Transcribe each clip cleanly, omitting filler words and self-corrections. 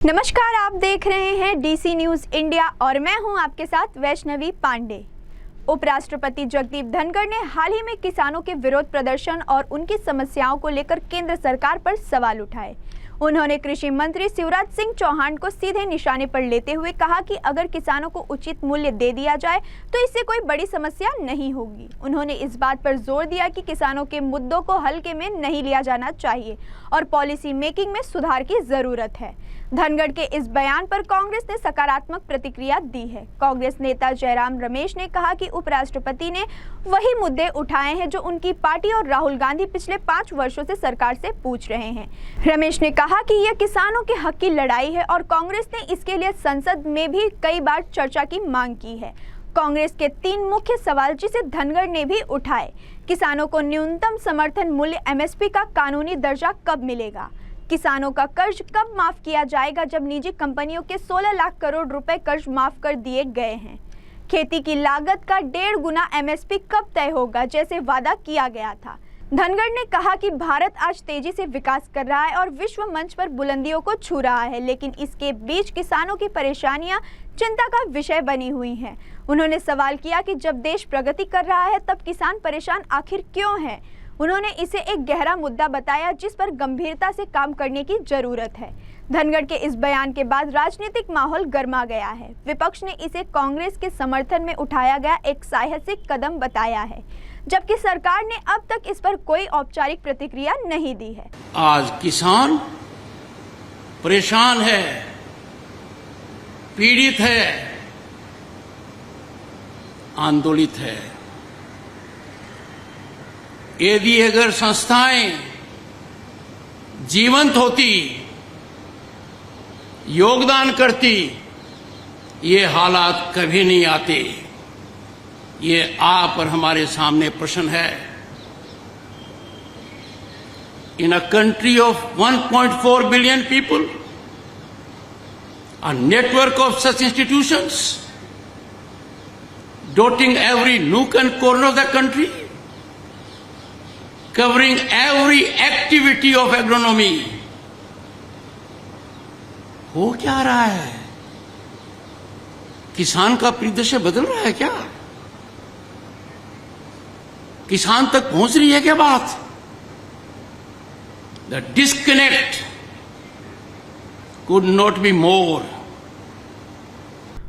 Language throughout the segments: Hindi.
नमस्कार, आप देख रहे हैं डीसी न्यूज इंडिया और मैं हूं आपके साथ वैष्णवी पांडे। उपराष्ट्रपति जगदीप धनखड़ ने हाल ही में किसानों के विरोध प्रदर्शन और उनकी समस्याओं को लेकर केंद्र सरकार पर सवाल उठाए। उन्होंने कृषि मंत्री शिवराज सिंह चौहान को सीधे निशाने पर लेते हुए कहा कि अगर किसानों को उचित मूल्य दे दिया जाए तो इससे कोई बड़ी समस्या नहीं होगी। उन्होंने इस बात पर जोर दिया कि किसानों के मुद्दों को हल्के में नहीं लिया जाना चाहिए और पॉलिसी मेकिंग में सुधार की जरूरत है। धनखड़ के इस बयान पर कांग्रेस ने सकारात्मक प्रतिक्रिया दी है। कांग्रेस नेता जयराम रमेश ने कहा कि उपराष्ट्रपति ने वही मुद्दे उठाए हैं जो उनकी पार्टी और राहुल गांधी पिछले 5 वर्षों से सरकार से पूछ रहे हैं। रमेश ने कहा कि यह किसानों के हक की लड़ाई है और कांग्रेस ने इसके लिए संसद में भी कई बार चर्चा की मांग की है। कांग्रेस के 3 मुख्य सवाल जिसे धनखड़ ने भी उठाए: किसानों को न्यूनतम समर्थन मूल्य एमएसपी का कानूनी दर्जा कब मिलेगा, किसानों का कर्ज कब माफ किया जाएगा जब निजी कंपनियों के 16 लाख करोड़ रुपए कर्ज माफ कर दिए गए हैं, खेती की लागत का 1.5 गुना एमएसपी कब तय होगा जैसे वादा किया गया था। धनखड़ ने कहा कि भारत आज तेजी से विकास कर रहा है और विश्व मंच पर बुलंदियों को छू रहा है, लेकिन इसके बीच किसानों की परेशानियां चिंता का विषय बनी हुई हैं। उन्होंने सवाल किया कि जब देश प्रगति कर रहा है तब किसान परेशान आखिर क्यों है। उन्होंने इसे एक गहरा मुद्दा बताया जिस पर गंभीरता से काम करने की जरूरत है। धनखड़ के इस बयान के बाद राजनीतिक माहौल गर्मा गया है। विपक्ष ने इसे कांग्रेस के समर्थन में उठाया गया एक साहसिक कदम बताया है, जबकि सरकार ने अब तक इस पर कोई औपचारिक प्रतिक्रिया नहीं दी है। आज किसान परेशान है, पीड़ित है, आंदोलित है। यदि अगर संस्थाएं जीवंत होती, योगदान करती, ये हालात कभी नहीं आते। ये आप और हमारे सामने प्रश्न है। In a country of 1.4 billion people, a network of such institutions dotting every nook and corner of the country, covering every activity of agronomy. हो क्या रहा है? किसान का परिदृश्य बदल रहा है क्या? किसान तक पहुंच रही है क्या बात? The disconnect could not be more.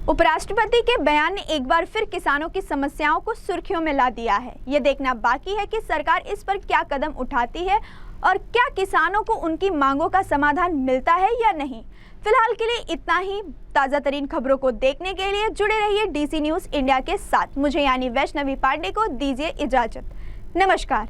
उपराष्ट्रपति के बयान ने एक बार फिर किसानों की समस्याओं को सुर्खियों में ला दिया है। ये देखना बाकी है कि सरकार इस पर क्या कदम उठाती है और क्या किसानों को उनकी मांगों का समाधान मिलता है या नहीं। फिलहाल के लिए इतना ही। ताजा तरीन खबरों को देखने के लिए जुड़े रहिए डीसी न्यूज इंडिया के साथ। मुझे यानी वैष्णवी पांडे को दीजिए इजाजत। नमस्कार।